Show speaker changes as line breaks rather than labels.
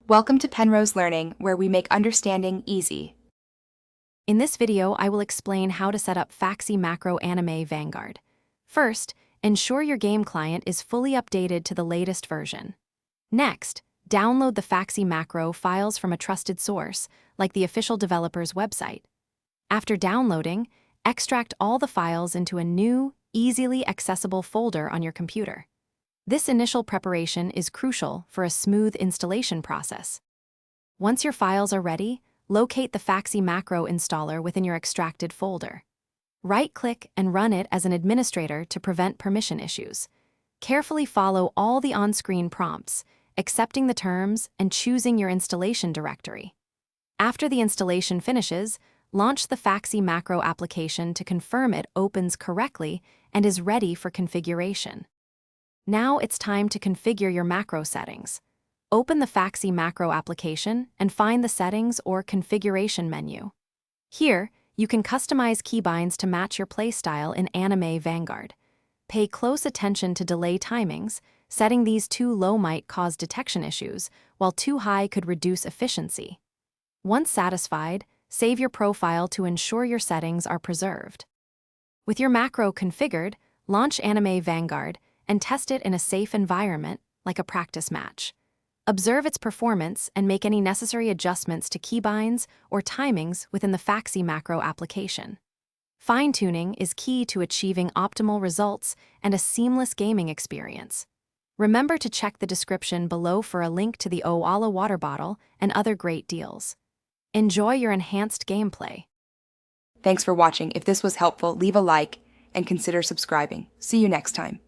Welcome to Penrose Learning, where we make understanding easy.
In this video, I will explain how to set up Faxi Macro Anime Vanguard. First, ensure your game client is fully updated to the latest version. Next, download the Faxi Macro files from a trusted source, like the official developer's website. After downloading, extract all the files into a new, easily accessible folder on your computer. This initial preparation is crucial for a smooth installation process. Once your files are ready, locate the Faxi Macro installer within your extracted folder. Right-click and run it as an administrator to prevent permission issues. Carefully follow all the on-screen prompts, accepting the terms and choosing your installation directory. After the installation finishes, launch the Faxi Macro application to confirm it opens correctly and is ready for configuration. Now it's time to configure your macro settings. Open the Faxi Macro application and find the Settings or Configuration menu. Here, you can customize keybinds to match your playstyle in Anime Vanguard. Pay close attention to delay timings. Setting these too low might cause detection issues, while too high could reduce efficiency. Once satisfied, save your profile to ensure your settings are preserved. With your macro configured, launch Anime Vanguard and test it in a safe environment, like a practice match. Observe its performance and make any necessary adjustments to keybinds or timings within the Faxi Macro application. Fine-tuning is key to achieving optimal results and a seamless gaming experience. Remember to check the description below for a link to the Owala water bottle and other great deals. Enjoy your enhanced gameplay.
Thanks for watching. If this was helpful, leave a like and consider subscribing. See you next time.